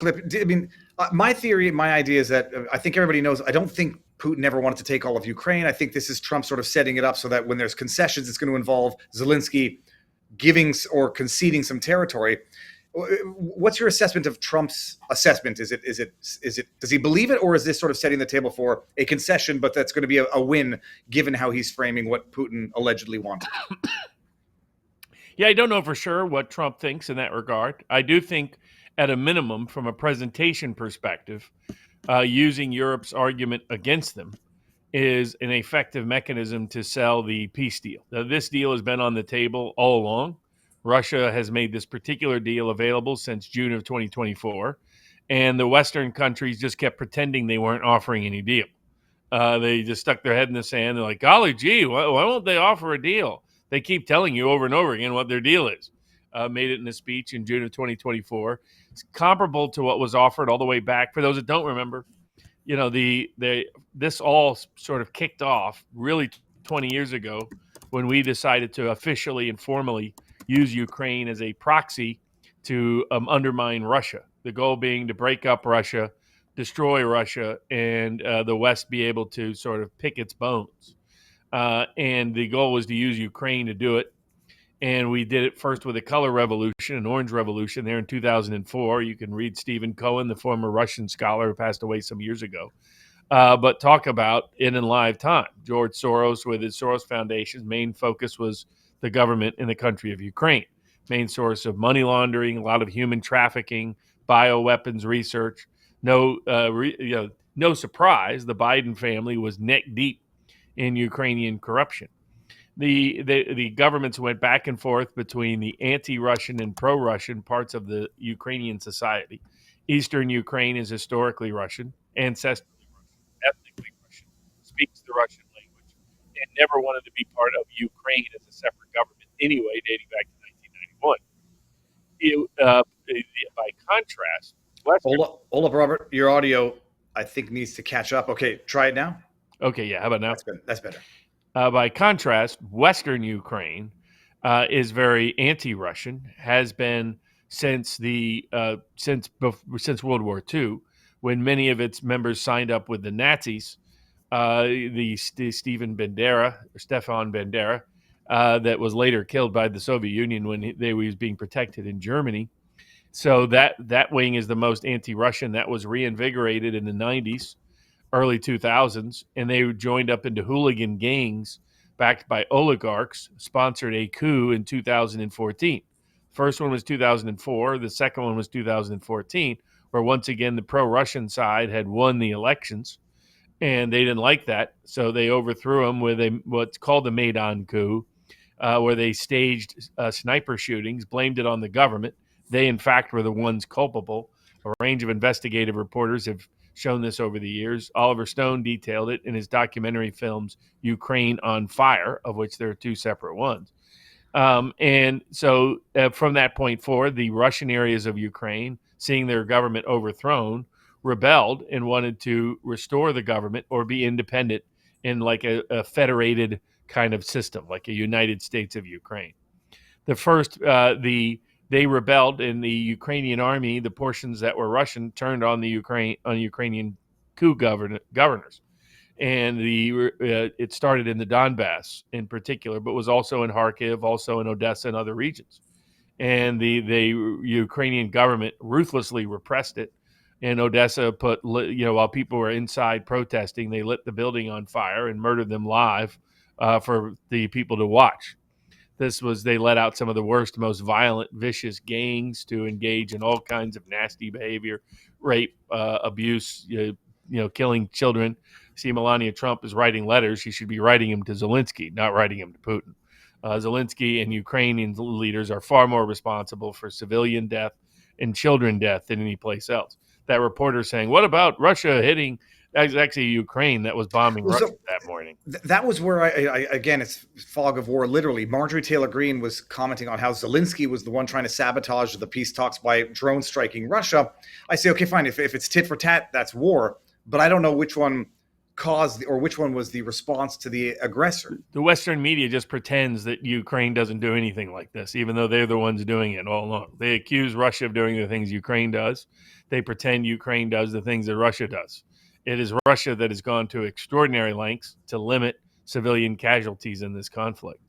I mean, my theory, my idea is that I think everybody knows. I don't think Putin ever wanted to take all of Ukraine. I think this is Trump sort of setting it up so that when there's concessions, it's going to involve Zelensky giving or conceding some territory. What's your assessment of Trump's assessment? Is it does he believe it, or is this sort of setting the table for a concession, but that's going to be a win given how he's framing what Putin allegedly wanted? Yeah, I don't know for sure what Trump thinks in that regard. I do think, at a minimum, from a presentation perspective, using Europe's argument against them is an effective mechanism to sell the peace deal. Now, this deal has been on the table all along. Russia has made this particular deal available since June of 2024, and the Western countries just kept pretending they weren't offering any deal. They just stuck their head in the sand. They're like, golly gee, why won't they offer a deal? They keep telling you over and over again what their deal is. Made it in a speech in June of 2024. It's comparable to what was offered all the way back. For those that don't remember, you know, this all sort of kicked off really 20 years ago when we decided to officially and formally use Ukraine as a proxy to undermine Russia. The goal being to break up Russia, destroy Russia, and the West be able to sort of pick its bones. And the goal was to use Ukraine to do it. And we did it first with a color revolution, an orange revolution there in 2004. You can read Stephen Cohen, the former Russian scholar who passed away some years ago. But talk about it in live time. George Soros, with his Soros Foundation's main focus was the government in the country of Ukraine. Main source of money laundering, a lot of human trafficking, bioweapons research. No surprise, the Biden family was neck deep in Ukrainian corruption. The governments went back and forth between the anti-Russian and pro-Russian parts of the Ukrainian society. Eastern Ukraine is historically Russian, ancestrally Russian, ethnically Russian, speaks the Russian language, and never wanted to be part of Ukraine as a separate government anyway, dating back to 1991. By contrast, Hold up, Robert. Your audio, I think, needs to catch up. Okay, try it now. Okay, yeah. How about now? That's better. By contrast, Western Ukraine is very anti-Russian, has been since World War II, when many of its members signed up with the Nazis. Stefan Bandera, that was later killed by the Soviet Union when they was being protected in Germany. So that wing is the most anti-Russian. That was reinvigorated in the 90s. Early 2000s, and they joined up into hooligan gangs backed by oligarchs, sponsored a coup in 2014. First one was 2004. The second one was 2014, where once again the pro-Russian side had won the elections, and they didn't like that, so they overthrew them with what's called the Maidan coup, where they staged sniper shootings, blamed it on the government. They, in fact, were the ones culpable. A range of investigative reporters have shown this over the years. Oliver Stone detailed it in his documentary films Ukraine on Fire, of which there are two separate ones. And so from that point forward, the Russian areas of Ukraine, seeing their government overthrown, rebelled and wanted to restore the government or be independent in like a federated kind of system, like a United States of Ukraine. They rebelled, in the Ukrainian army, the portions that were Russian turned on the Ukrainian coup governors. And it started in the Donbass in particular, but was also in Kharkiv, also in Odessa and other regions. And the Ukrainian government ruthlessly repressed it. And Odessa while people were inside protesting, they lit the building on fire and murdered them live for the people to watch. They let out some of the worst, most violent, vicious gangs to engage in all kinds of nasty behavior, rape, abuse, killing children. See, Melania Trump is writing letters. She should be writing them to Zelensky, not writing them to Putin. Zelensky and Ukrainian leaders are far more responsible for civilian death and children death than any place else. That reporter saying, what about Russia hitting? That's actually Ukraine that was bombing Russia that morning. That was where I again, it's fog of war, literally. Marjorie Taylor Greene was commenting on how Zelensky was the one trying to sabotage the peace talks by drone striking Russia. I say, okay, fine. If it's tit for tat, that's war. But I don't know which one caused or which one was the response to the aggressor? The Western media just pretends that Ukraine doesn't do anything like this, even though they're the ones doing it all along. They accuse Russia of doing the things Ukraine does. They pretend Ukraine does the things that Russia does. It is Russia that has gone to extraordinary lengths to limit civilian casualties in this conflict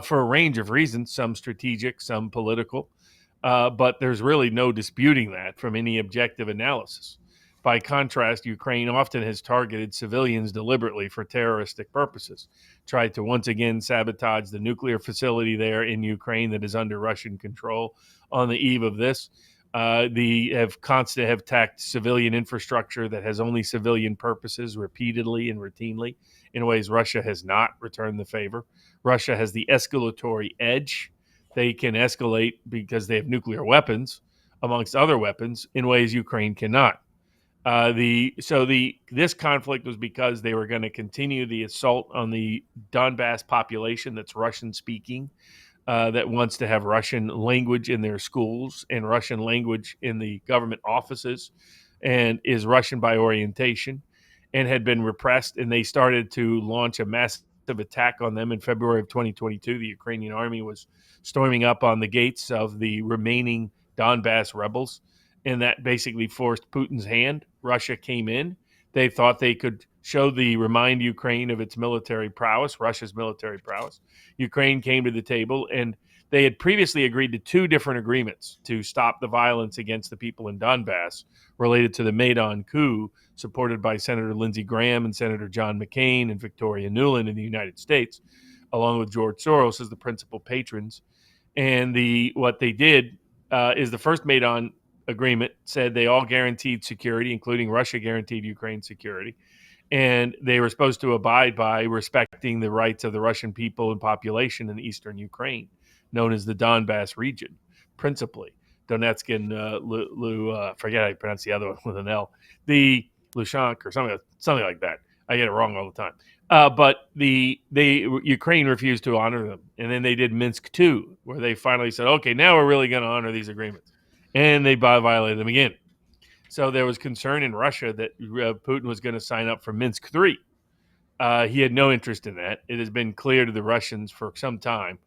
for a range of reasons, some strategic, some political. But there's really no disputing that from any objective analysis. By contrast, Ukraine often has targeted civilians deliberately for terroristic purposes, tried to once again sabotage the nuclear facility there in Ukraine that is under Russian control. On the eve of this, they have constantly attacked civilian infrastructure that has only civilian purposes repeatedly and routinely in ways Russia has not returned the favor. Russia has the escalatory edge. They can escalate because they have nuclear weapons, amongst other weapons, in ways Ukraine cannot. This conflict was because they were going to continue the assault on the Donbass population that's Russian speaking, that wants to have Russian language in their schools and Russian language in the government offices, and is Russian by orientation, and had been repressed. And they started to launch a massive attack on them in February of 2022. The Ukrainian army was storming up on the gates of the remaining Donbass rebels, and that basically forced Putin's hand. Russia came in. They thought they could remind Ukraine of its military prowess, Russia's military prowess. Ukraine came to the table, and they had previously agreed to two different agreements to stop the violence against the people in Donbass related to the Maidan coup, supported by Senator Lindsey Graham and Senator John McCain and Victoria Nuland in the United States, along with George Soros as the principal patrons. And what they did is the first Maidan agreement said they all guaranteed security, including Russia guaranteed Ukraine security. And they were supposed to abide by respecting the rights of the Russian people and population in eastern Ukraine, known as the Donbass region, principally. Donetsk and forget how you pronounce the other one with an L, the Luhansk or something like that. I get it wrong all the time. But Ukraine refused to honor them. And then they did Minsk II, where they finally said, okay, now we're really going to honor these agreements. And they violated them again. So there was concern in Russia that Putin was going to sign up for Minsk III. He had no interest in that. It has been clear to the Russians for some time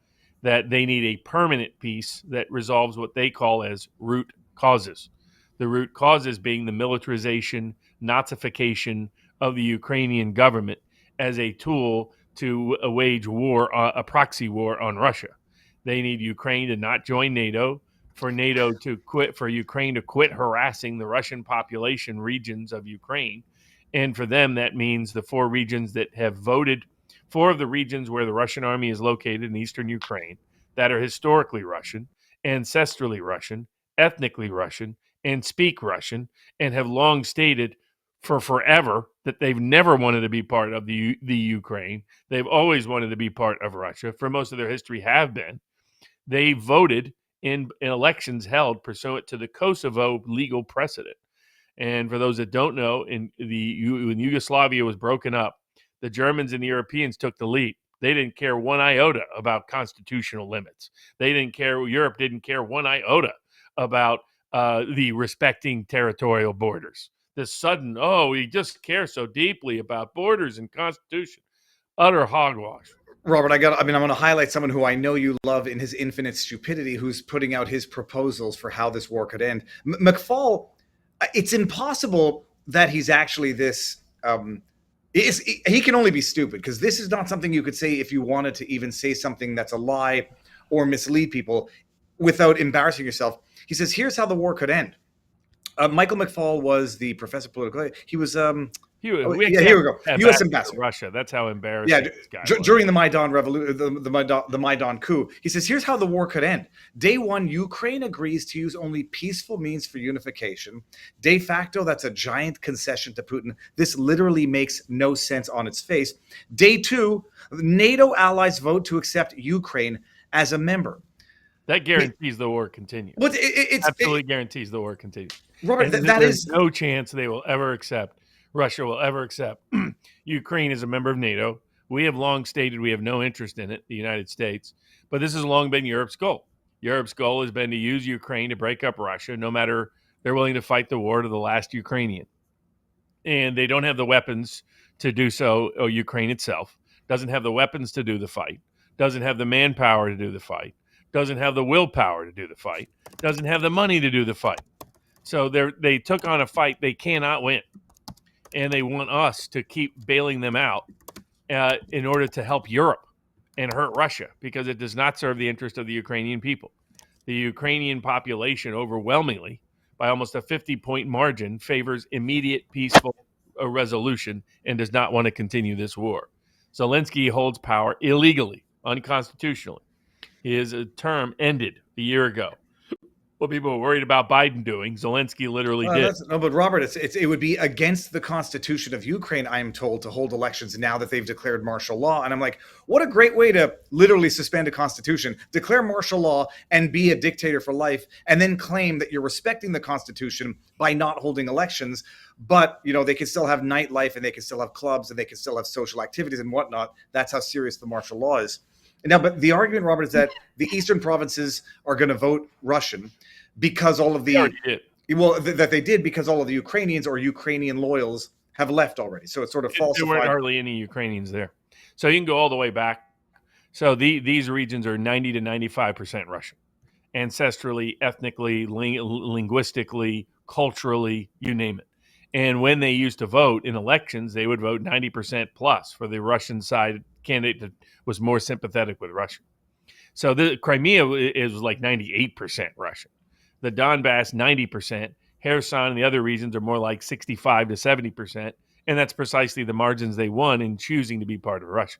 that they need a permanent peace that resolves what they call as root causes. The root causes being the militarization, Nazification of the Ukrainian government as a tool to wage war, a proxy war on Russia. They need Ukraine to not join NATO, for Ukraine to quit harassing the Russian population regions of Ukraine. And for them, that means the four regions that have voted, four of the regions where the Russian army is located in eastern Ukraine, that are historically Russian, ancestrally Russian, ethnically Russian, and speak Russian, and have long stated for forever that they've never wanted to be part of the Ukraine. They've always wanted to be part of Russia. For most of their history have been. They voted in elections held pursuant to the Kosovo legal precedent. And for those that don't know, when Yugoslavia was broken up, the Germans and the Europeans took the lead. They didn't care one iota about constitutional limits. Europe didn't care one iota about the respecting territorial borders. This sudden, we just care so deeply about borders and constitution. Utter hogwash. Robert, I'm going to highlight someone who I know you love in his infinite stupidity, who's putting out his proposals for how this war could end. McFaul, it's impossible that he's actually this. He can only be stupid, because this is not something you could say if you wanted to even say something that's a lie or mislead people without embarrassing yourself. He says, here's how the war could end. Michael McFaul was the professor of political. He was. Here we go. U.S. ambassador. Russia. That's how embarrassing this guy was. During the Maidan revolution, the Maidan coup, he says, here's how the war could end. Day one, Ukraine agrees to use only peaceful means for unification. De facto, that's a giant concession to Putin. This literally makes no sense on its face. Day two, NATO allies vote to accept Ukraine as a member. That guarantees the war continues. But it absolutely guarantees the war continues. Robert, there's no chance Russia will ever accept Ukraine as a member of NATO. We have long stated we have no interest in it, the United States, but this has long been Europe's goal. Europe's goal has been to use Ukraine to break up Russia, no matter they're willing to fight the war to the last Ukrainian. And they don't have the weapons to do so, or Ukraine itself, doesn't have the weapons to do the fight, doesn't have the manpower to do the fight, doesn't have the willpower to do the fight, doesn't have the money to do the fight. So they took on a fight they cannot win, and they want us to keep bailing them out in order to help Europe and hurt Russia, because it does not serve the interest of the Ukrainian people. The Ukrainian population overwhelmingly, by almost a 50-point margin, favors immediate peaceful resolution and does not want to continue this war. Zelensky holds power illegally, unconstitutionally. His term ended a year ago. What people were worried about Biden doing, Zelensky literally did. No, but Robert, it would be against the Constitution of Ukraine, I'm told, to hold elections now that they've declared martial law. And I'm like, what a great way to literally suspend a constitution, declare martial law, and be a dictator for life, and then claim that you're respecting the Constitution by not holding elections. But, they can still have nightlife, and they can still have clubs, and they can still have social activities and whatnot. That's how serious the martial law is. Now, but the argument, Robert, is that the eastern provinces are going to vote Russian because all of the that they did because all of the Ukrainians or Ukrainian loyals have left already. So it's sort of falsified. There weren't hardly any Ukrainians there. So you can go all the way back. So these regions are 90 to 95% Russian, ancestrally, ethnically, linguistically, culturally, you name it. And when they used to vote in elections, they would vote 90% plus for the Russian side candidate that was more sympathetic with Russia. So the Crimea is like 98% Russian. The Donbass, 90%. Kherson and the other regions are more like 65 to 70%. And that's precisely the margins they won in choosing to be part of Russia.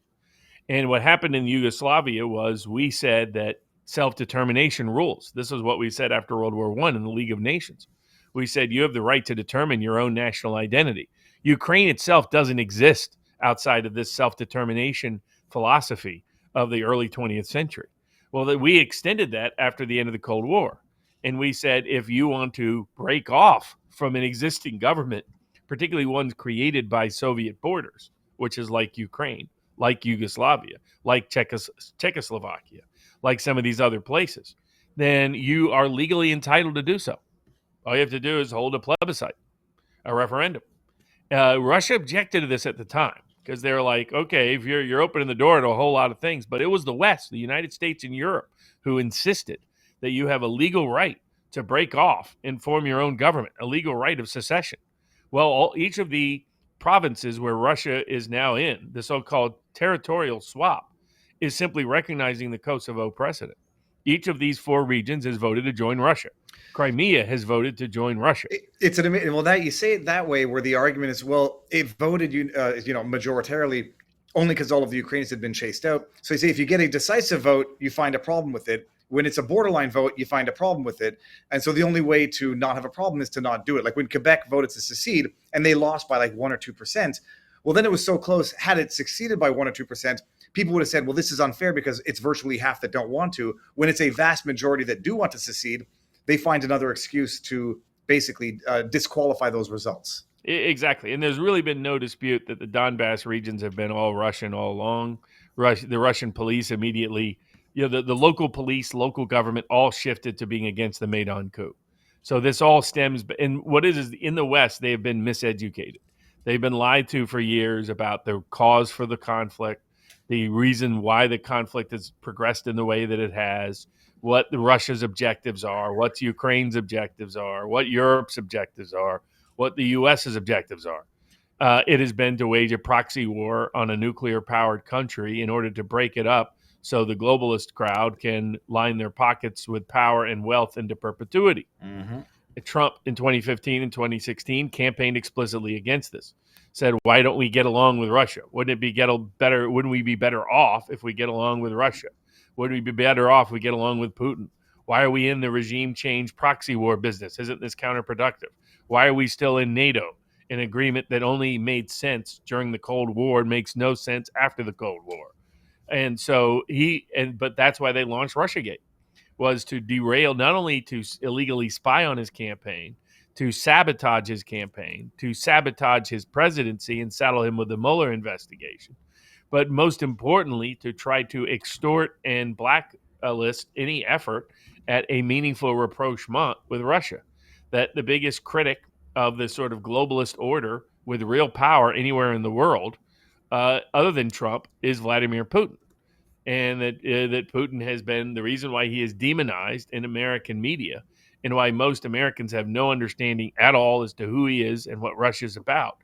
And what happened in Yugoslavia was we said that self-determination rules. This is what we said after World War I in the League of Nations. We said you have the right to determine your own national identity. Ukraine itself doesn't exist outside of this self-determination philosophy of the early 20th century. Well, we extended that after the end of the Cold War. And we said, if you want to break off from an existing government, particularly ones created by Soviet borders, which is like Ukraine, like Yugoslavia, like Czechoslovakia, like some of these other places, then you are legally entitled to do so. All you have to do is hold a plebiscite, a referendum. Russia objected to this at the time because they're like, okay, if you're opening the door to a whole lot of things, but it was the West, the United States and Europe, who insisted that you have a legal right to break off and form your own government, a legal right of secession. Well, each of the provinces where Russia is now in, the so-called territorial swap, is simply recognizing the Kosovo precedent. Each of these four regions has voted to join Russia. Crimea has voted to join Russia. It's an well, that you say it that way, where the argument is, well, it voted majoritarily only because all of the Ukrainians had been chased out. So you say if you get a decisive vote, you find a problem with it. When it's a borderline vote, you find a problem with it. And so the only way to not have a problem is to not do it. Like when Quebec voted to secede and they lost by like 1 or 2%. Well, then it was so close. Had it succeeded by 1 or 2%, people would have said, well, this is unfair because it's virtually half that don't want to. When it's a vast majority that do want to secede, they find another excuse to basically disqualify those results. Exactly. And there's really been no dispute that the Donbass regions have been all Russian all along. The Russian police immediately, the local police, local government all shifted to being against the Maidan coup. So this all stems, and what is in the West, they have been miseducated. They've been lied to for years about the cause for the conflict, the reason why the conflict has progressed in the way that it has, what Russia's objectives are, what Ukraine's objectives are, what Europe's objectives are, what the U.S.'s objectives are. It has been to wage a proxy war on a nuclear-powered country in order to break it up so the globalist crowd can line their pockets with power and wealth into perpetuity. Mm-hmm. Trump in 2015 and 2016 campaigned explicitly against this. Said, why don't we get along with Russia? Wouldn't we be better off if we get along with Russia? Wouldn't we be better off if we get along with Putin? Why are we in the regime change proxy war business? Isn't this counterproductive? Why are we still in NATO? An agreement that only made sense during the Cold War and makes no sense after the Cold War. And so but that's why they launched Russiagate, was to derail, not only to illegally spy on his campaign, to sabotage his campaign, to sabotage his presidency and saddle him with the Mueller investigation, but most importantly, to try to extort and blacklist any effort at a meaningful rapprochement with Russia. That the biggest critic of the sort of globalist order with real power anywhere in the world, other than Trump, is Vladimir Putin. And that Putin has been the reason why he is demonized in American media, and why most Americans have no understanding at all as to who he is and what Russia is about,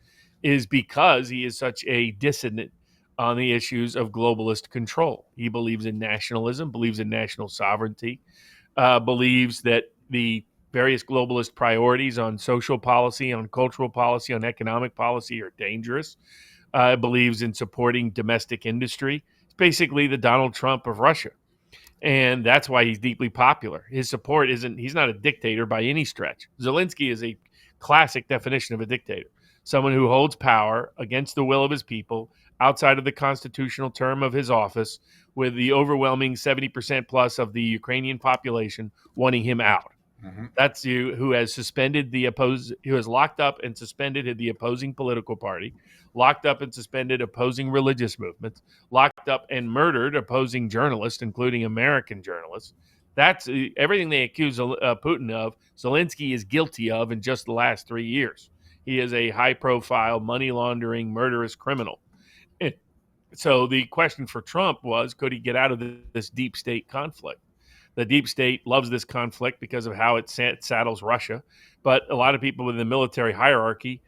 is because he is such a dissident on the issues of globalist control. He believes in nationalism, believes in national sovereignty, believes that the various globalist priorities on social policy, on cultural policy, on economic policy are dangerous, believes in supporting domestic industry. It's basically the Donald Trump of Russia. And that's why he's deeply popular. His support he's not a dictator by any stretch. Zelensky is a classic definition of a dictator, someone who holds power against the will of his people outside of the constitutional term of his office, with the overwhelming 70% plus of the Ukrainian population wanting him out. Mm-hmm. That's who has who has locked up and suspended the opposing political party, locked up and suspended opposing religious movements, locked up and murdered opposing journalists, including American journalists. That's everything they accuse Putin of. Zelensky is guilty of in just the last 3 years. He is a high-profile, money laundering, murderous criminal. So the question for Trump was, could he get out of this deep state conflict? The deep state loves this conflict because of how it saddles Russia. But a lot of people within the military hierarchy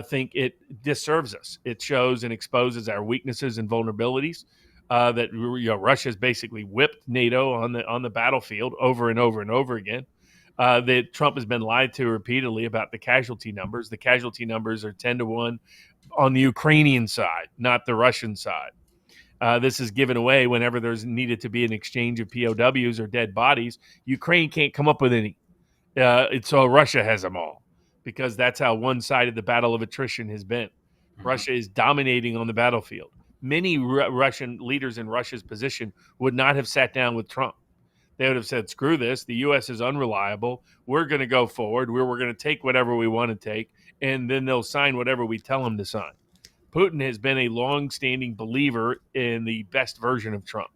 think it disserves us. It shows and exposes our weaknesses and vulnerabilities. That Russia has basically whipped NATO on the battlefield over and over and over again. That Trump has been lied to repeatedly about the casualty numbers. The casualty numbers are 10-1 on the Ukrainian side, not the Russian side. This is given away whenever there's needed to be an exchange of POWs or dead bodies. Ukraine can't come up with any. So Russia has them all, because that's how one-sided the battle of attrition has been. Mm-hmm. Russia is dominating on the battlefield. Many Russian leaders in Russia's position would not have sat down with Trump. They would have said, screw this. The U.S. is unreliable. We're going to go forward. We're going to take whatever we want to take, and then they'll sign whatever we tell them to sign. Putin has been a long-standing believer in the best version of Trump,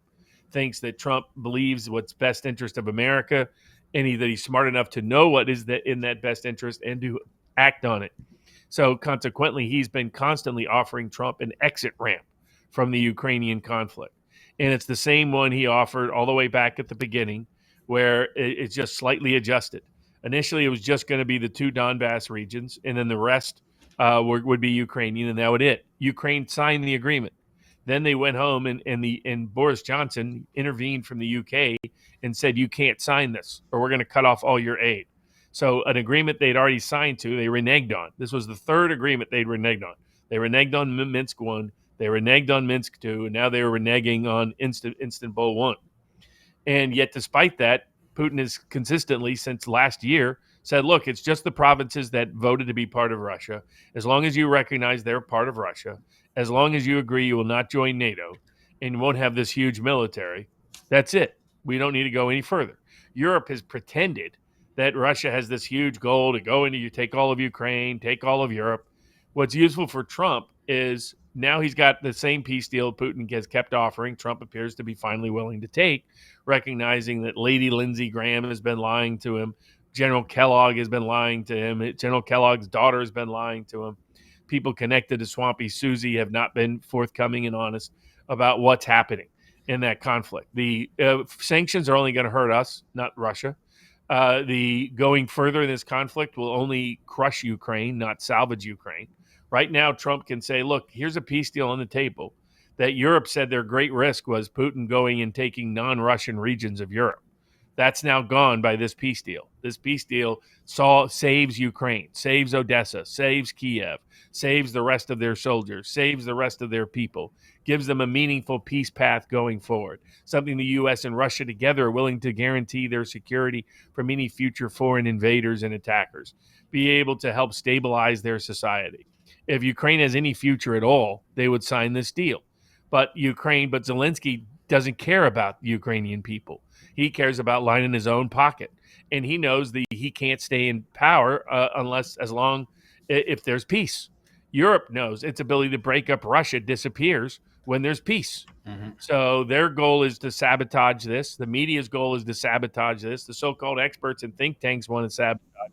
thinks that Trump believes what's best interest of America, and that he's smart enough to know what is in that best interest and to act on it. So consequently, he's been constantly offering Trump an exit ramp from the Ukrainian conflict. And it's the same one he offered all the way back at the beginning, where it's just slightly adjusted. Initially, it was just going to be the 2 Donbass regions, and then the rest would be Ukrainian, and that would it. Ukraine signed the agreement. Then they went home, and Boris Johnson intervened from the UK and said, you can't sign this, or we're going to cut off all your aid. So an agreement they'd already signed to, they reneged on. This was the 3rd agreement they'd reneged on. They reneged on Minsk 1, they reneged on Minsk 2, and now they were reneging on Istanbul 1. And yet, despite that, Putin has consistently, since last year, said, look, it's just the provinces that voted to be part of Russia. As long as you recognize they're part of Russia, as long as you agree you will not join NATO and won't have this huge military, that's it. We don't need to go any further. Europe has pretended that Russia has this huge goal to go into, take all of Ukraine, take all of Europe. What's useful for Trump is now he's got the same peace deal Putin has kept offering. Trump appears to be finally willing to take, recognizing that Lady Lindsey Graham has been lying to him. General Kellogg has been lying to him. General Kellogg's daughter has been lying to him. People connected to Swampy Susie have not been forthcoming and honest about what's happening in that conflict. The sanctions are only going to hurt us, not Russia. The going further in this conflict will only crush Ukraine, not salvage Ukraine. Right now, Trump can say, look, here's a peace deal on the table that Europe said their great risk was Putin going and taking non-Russian regions of Europe. That's now gone by this peace deal. This peace deal saves Ukraine, saves Odessa, saves Kiev, saves the rest of their soldiers, saves the rest of their people, gives them a meaningful peace path going forward, something the U.S. and Russia together are willing to guarantee their security from any future foreign invaders and attackers, be able to help stabilize their society. If Ukraine has any future at all, they would sign this deal. But Zelensky doesn't care about the Ukrainian people. He cares about lining his own pocket, and he knows he can't stay in power if there's peace. Europe knows its ability to break up Russia disappears when there's peace. Mm-hmm. So their goal is to sabotage this. The media's goal is to sabotage this. The so-called experts and think tanks want to sabotage.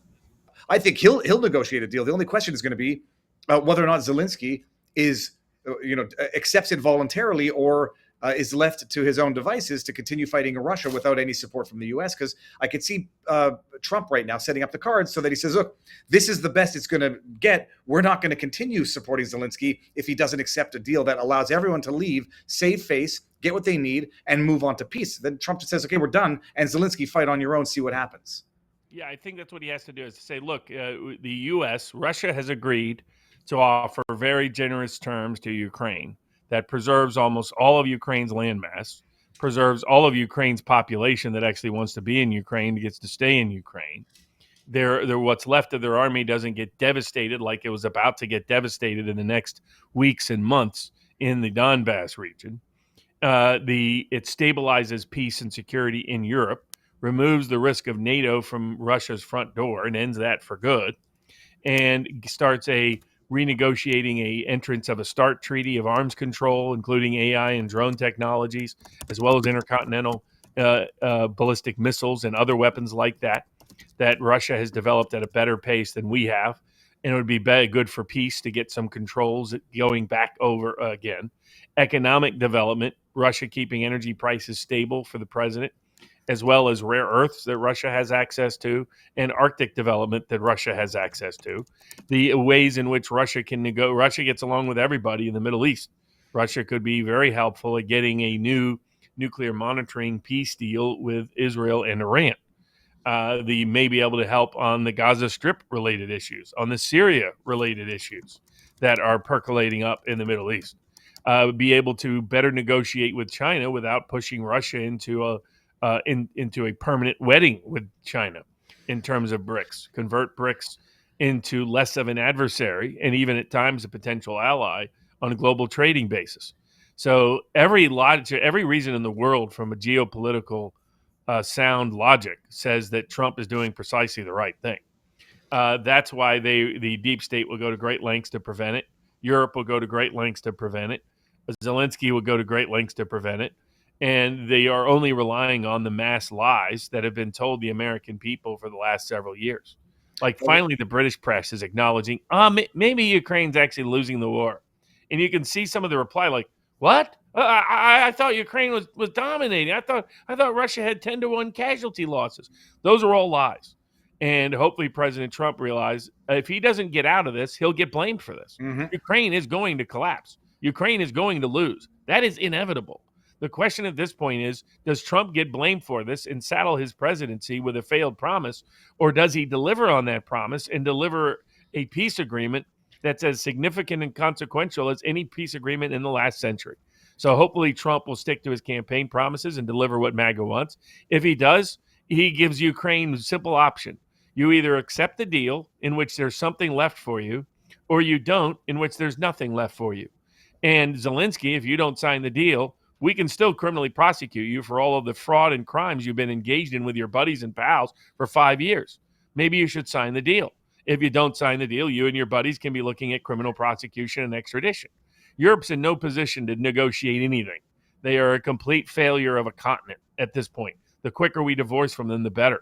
I think he'll negotiate a deal. The only question is going to be, whether or not Zelensky is, accepts it voluntarily, or is left to his own devices to continue fighting in Russia without any support from the U.S. Because I could see Trump right now setting up the cards so that he says, look, this is the best it's going to get. We're not going to continue supporting Zelensky if he doesn't accept a deal that allows everyone to leave, save face, get what they need, and move on to peace. Then Trump just says, okay, we're done. And Zelensky, fight on your own, see what happens. Yeah, I think that's what he has to do, is to say, look, the U.S., Russia has agreed to offer very generous terms to Ukraine that preserves almost all of Ukraine's landmass, preserves all of Ukraine's population that actually wants to be in Ukraine, gets to stay in Ukraine. What's left of their army doesn't get devastated like it was about to get devastated in the next weeks and months in the Donbass region. It stabilizes peace and security in Europe, removes the risk of NATO from Russia's front door and ends that for good, and starts renegotiating a entrance of a START treaty of arms control, including AI and drone technologies, as well as intercontinental ballistic missiles and other weapons like that Russia has developed at a better pace than we have. And it would be good for peace to get some controls going back over again. Economic development, Russia keeping energy prices stable for the president, as well as rare earths that Russia has access to, and Arctic development that Russia has access to. The ways in which Russia gets along with everybody in the Middle East. Russia could be very helpful at getting a new nuclear monitoring peace deal with Israel and Iran. They may be able to help on the Gaza Strip related issues, on the Syria related issues that are percolating up in the Middle East. Be able to better negotiate with China without pushing Russia into a permanent wedding with China in terms of BRICS, convert BRICS into less of an adversary and even at times a potential ally on a global trading basis. So every reason in the world from a geopolitical sound logic says that Trump is doing precisely the right thing. That's why the deep state will go to great lengths to prevent it. Europe will go to great lengths to prevent it. Zelensky will go to great lengths to prevent it. And they are only relying on the mass lies that have been told the American people for the last several years. Like finally the British press is acknowledging, maybe Ukraine's actually losing the war. And you can see some of the reply like, what? I thought Ukraine was dominating. I thought Russia had 10-1 casualty losses. Those are all lies. And hopefully President Trump realized if he doesn't get out of this, he'll get blamed for this. Mm-hmm. Ukraine is going to collapse. Ukraine is going to lose. That is inevitable. The question at this point is, does Trump get blamed for this and saddle his presidency with a failed promise, or does he deliver on that promise and deliver a peace agreement that's as significant and consequential as any peace agreement in the last century? So hopefully Trump will stick to his campaign promises and deliver what MAGA wants. If he does, he gives Ukraine a simple option. You either accept the deal, in which there's something left for you, or you don't, in which there's nothing left for you. And Zelensky, if you don't sign the deal, we can still criminally prosecute you for all of the fraud and crimes you've been engaged in with your buddies and pals for 5 years. Maybe you should sign the deal. If you don't sign the deal, you and your buddies can be looking at criminal prosecution and extradition. Europe's in no position to negotiate anything. They are a complete failure of a continent at this point. The quicker we divorce from them, the better.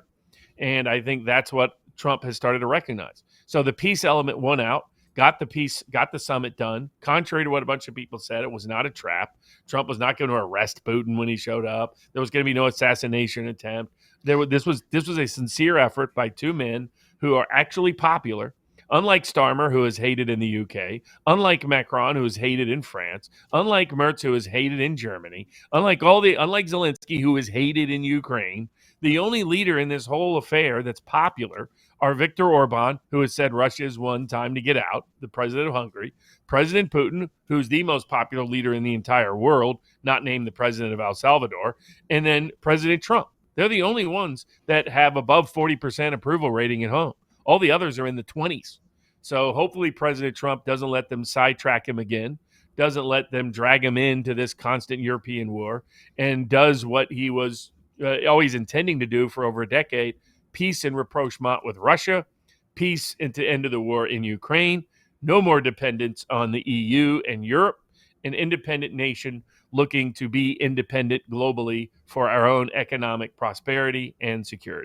And I think that's what Trump has started to recognize. So the peace element won out. Got the summit done. Contrary to what a bunch of people said, it was not a trap. Trump was not going to arrest Putin when he showed up. There was going to be no assassination attempt. This was a sincere effort by two men who are actually popular, unlike Starmer, who is hated in the UK, unlike Macron, who is hated in France, unlike Merz, who is hated in Germany, unlike Zelensky, who is hated in Ukraine. The only leader in this whole affair that's popular are Viktor Orban, who has said Russia is one time to get out, the president of Hungary, President Putin, who's the most popular leader in the entire world, not named the president of El Salvador, and then President Trump. They're the only ones that have above 40% approval rating at home. All the others are in the 20s. So hopefully President Trump doesn't let them sidetrack him again, doesn't let them drag him into this constant European war, and does what he was always intending to do for over a decade: peace and rapprochement with Russia, peace and to end of the war in Ukraine, no more dependence on the EU and Europe, an independent nation looking to be independent globally for our own economic prosperity and security.